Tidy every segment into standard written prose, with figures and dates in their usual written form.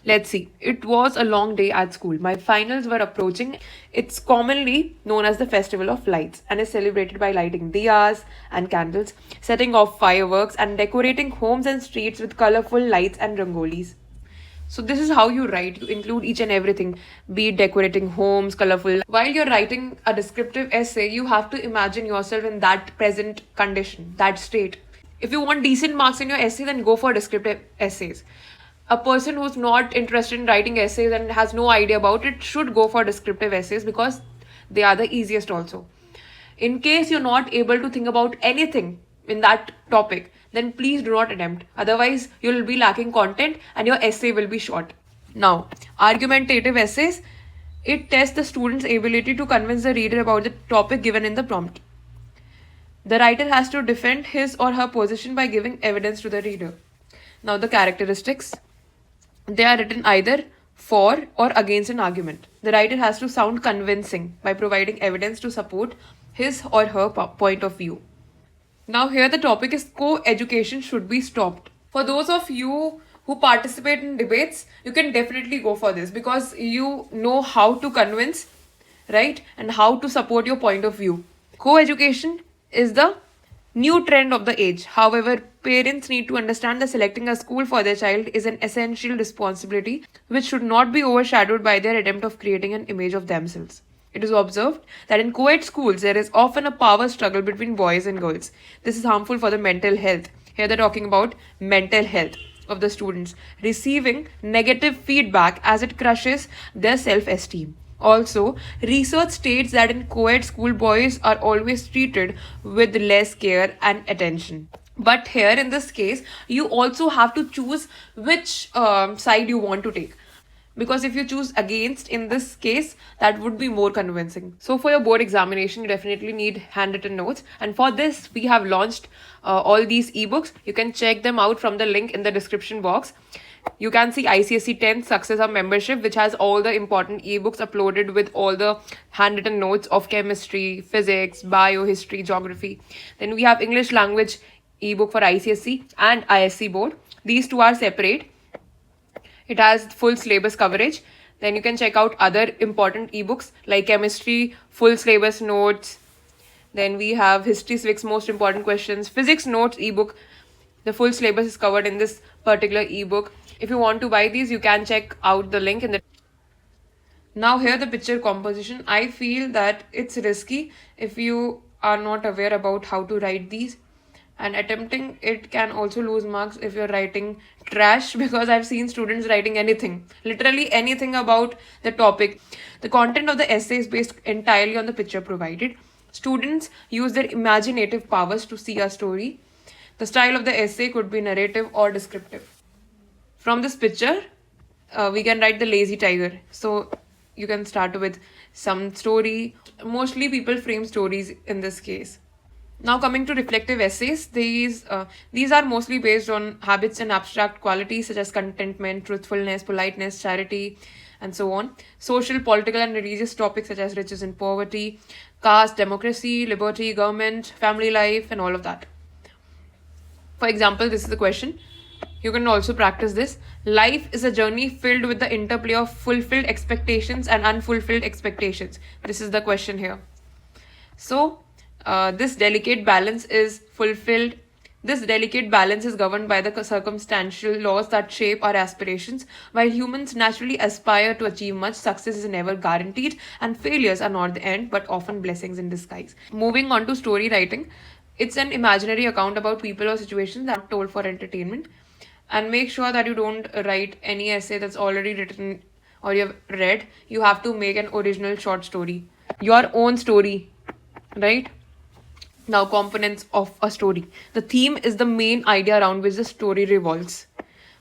Let's see. It was a long day at school. My finals were approaching. It's commonly known as the Festival of Lights and is celebrated by lighting diyas and candles, setting off fireworks, and decorating homes and streets with colorful lights and rangolis. So this is how you write. You include each and everything, be it decorating homes, colorful. While you're writing a descriptive essay, you have to imagine yourself in that present condition, that state. If you want decent marks in your essay, then go for descriptive essays. A person who's not interested in writing essays and has no idea about it should go for descriptive essays because they are the easiest also. In case you're not able to think about anything in that topic, then please do not attempt. Otherwise, you'll be lacking content and your essay will be short. Now, argumentative essays, it tests the student's ability to convince the reader about the topic given in the prompt. The writer has to defend his or her position by giving evidence to the reader. Now, the characteristics, they are written either for or against an argument. The writer has to sound convincing by providing evidence to support his or her point of view. Now, here the topic is co-education should be stopped. For those of you who participate in debates, you can definitely go for this because you know how to convince, right? And how to support your point of view. Co-education is the new trend of the age. However, parents need to understand that selecting a school for their child is an essential responsibility which should not be overshadowed by their attempt of creating an image of themselves. It is observed that in co-ed schools there is often a power struggle between boys and girls. This is harmful for the mental health. Here they're talking about mental health of the students, receiving negative feedback as it crushes their self-esteem. Also, research states that in co-ed school, boys are always treated with less care and attention. But here in this case, you also have to choose which side you want to take. Because if you choose against in this case, that would be more convincing. So for your board examination, you definitely need handwritten notes. And for this, we have launched all these ebooks. You can check them out from the link in the description box. You can see ICSE 10th Success Hub membership, which has all the important ebooks uploaded with all the handwritten notes of chemistry, physics, bio, history, geography. Then we have English language ebook for ICSE and ISC board. These two are separate. It has full syllabus coverage. Then you can check out other important ebooks like chemistry, full syllabus notes. Then we have history, civics, most important questions, physics notes ebook. The full syllabus is covered in this particular ebook. If you want to buy these, you can check out the link in the. Now here the picture composition. I feel that it's risky if you are not aware about how to write these. And attempting it can also lose marks if you're writing trash because I've seen students writing anything, literally anything about the topic. The content of the essay is based entirely on the picture provided. Students use their imaginative powers to see a story. The style of the essay could be narrative or descriptive. From this picture, we can write the lazy tiger. So you can start with some story. Mostly people frame stories in this case. Now coming to reflective essays, these are mostly based on habits and abstract qualities such as contentment, truthfulness, politeness, charity, and so on. Social, political, and religious topics such as riches and poverty, caste, democracy, liberty, government, family life, and all of that. For example, this is the question. You can also practice this. Life is a journey filled with the interplay of fulfilled expectations and unfulfilled expectations. This is the question here. So, this delicate balance is fulfilled. This delicate balance is governed by the circumstantial laws that shape our aspirations. While humans naturally aspire to achieve much, success is never guaranteed, and failures are not the end, but often blessings in disguise. Moving on to story writing, it's an imaginary account about people or situations that are told for entertainment. And make sure that you don't write any essay that's already written or you've read. You have to make an original short story, your own story, right? Now, components of a story. The theme is the main idea around which the story revolves.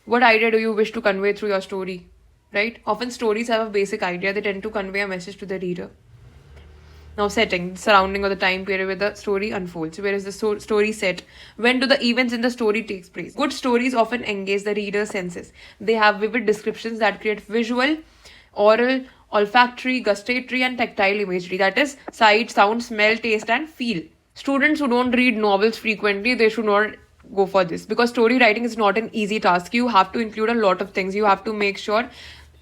What idea do you wish to convey through your story? Right? Often stories have a basic idea, they tend to convey a message to the reader. Now, setting, the surrounding of the time period where the story unfolds. Where is the story set? When do the events in the story takes place? Good stories often engage the reader's senses. They have vivid descriptions that create visual, oral, olfactory, gustatory, and tactile imagery. That is, sight, sound, smell, taste, and feel. Students who don't read novels frequently, they should not go for this, because story writing is not an easy task. You have to include a lot of things. You have to make sure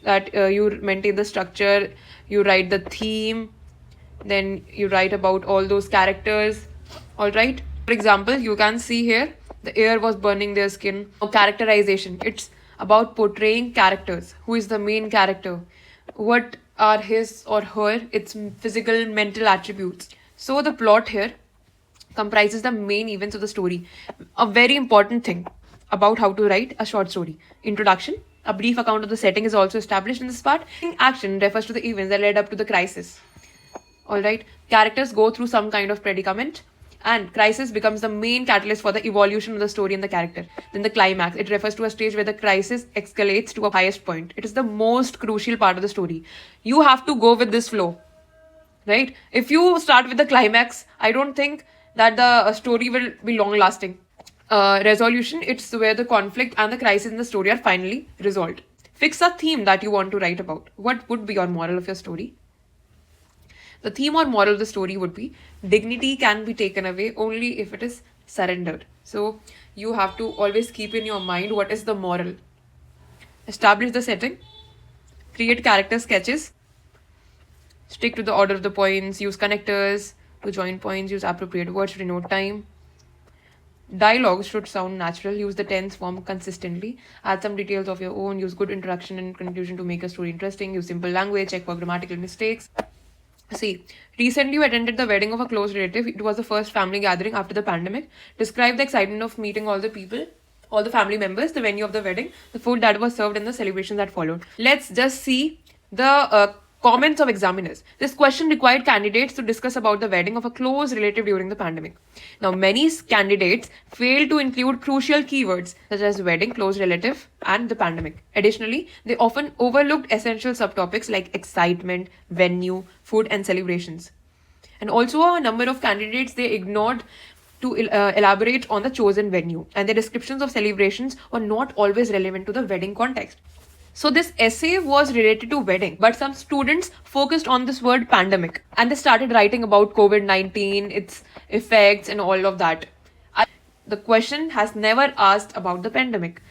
that you maintain the structure, you write the theme, then you write about all those characters. All right. For example, you can see here the air was burning their skin. Characterization. It's about portraying characters. Who is the main character? What are his or her its physical, mental attributes? So the plot here comprises the main events of the story. A very important thing about how to write a short story. Introduction. A brief account of the setting is also established in this part. Action refers to the events that led up to the crisis. Alright. Characters go through some kind of predicament, and crisis becomes the main catalyst for the evolution of the story and the character. Then the climax. It refers to a stage where the crisis escalates to a highest point. It is the most crucial part of the story. You have to go with this flow. Right? If you start with the climax, I don't think that the story will be long lasting. Resolution, it's where the conflict and the crisis in the story are finally resolved. Fix a theme that you want to write about. What would be your moral of your story? The theme or moral of the story would be dignity can be taken away only if it is surrendered. So you have to always keep in your mind what is the moral. Establish the setting, create character sketches, stick to the order of the points, use connectors to join points, use appropriate words to denote time. Dialogues should sound natural, use the tense form consistently, add some details of your own, use good introduction and conclusion to make a story interesting, use simple language, check for grammatical mistakes. See, recently you attended the wedding of a close relative. It was the first family gathering after the pandemic. Describe the excitement of meeting all the people, all the family members, the venue of the wedding, the food that was served, and the celebration that followed. Let's just see the comments of examiners. This question required candidates to discuss about the wedding of a close relative during the pandemic. Now, many candidates failed to include crucial keywords such as wedding, close relative, and the pandemic. Additionally, they often overlooked essential subtopics like excitement, venue, food, and celebrations. And also, a number of candidates they ignored to elaborate on the chosen venue, and their descriptions of celebrations were not always relevant to the wedding context. So this essay was related to wedding, but some students focused on this word pandemic, and they started writing about COVID-19, its effects, and all of that. The question has never asked about the pandemic.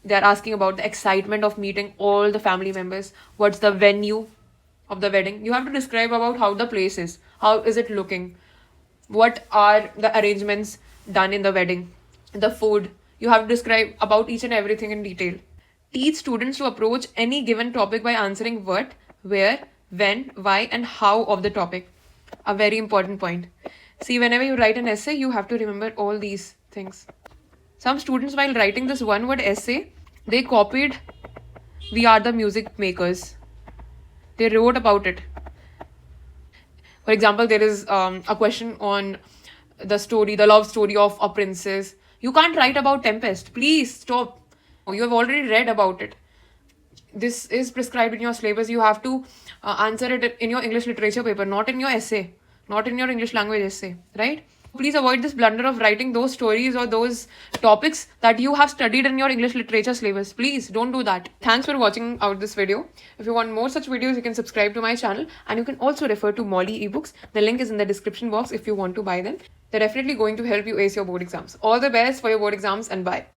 They are asking about the excitement of meeting all the family members. What's the venue of the wedding? You have to describe about how the place is. How is it looking? What are the arrangements done in the wedding? The food. You have to describe about each and everything in detail. Teach students to approach any given topic by answering what, where, when, why, and how of the topic. A very important point. See, whenever you write an essay, you have to remember all these things. Some students, while writing this one word essay, they copied We Are the Music Makers. They wrote about it. For example, there is a question on the story, the love story of a princess. You can't write about Tempest. Please stop. You have already read about it. This is prescribed in your syllabus. You have to answer it in your English literature paper, not in your essay, not in your English language essay, right? Please avoid this blunder of writing those stories or those topics that you have studied in your English literature syllabus. Please don't do that. Thanks for watching out this video. If you want more such videos, you can subscribe to my channel, and you can also refer to Molly ebooks. The link is in the description box if you want to buy them. They're definitely going to help you ace your board exams. All the best for your board exams, and bye.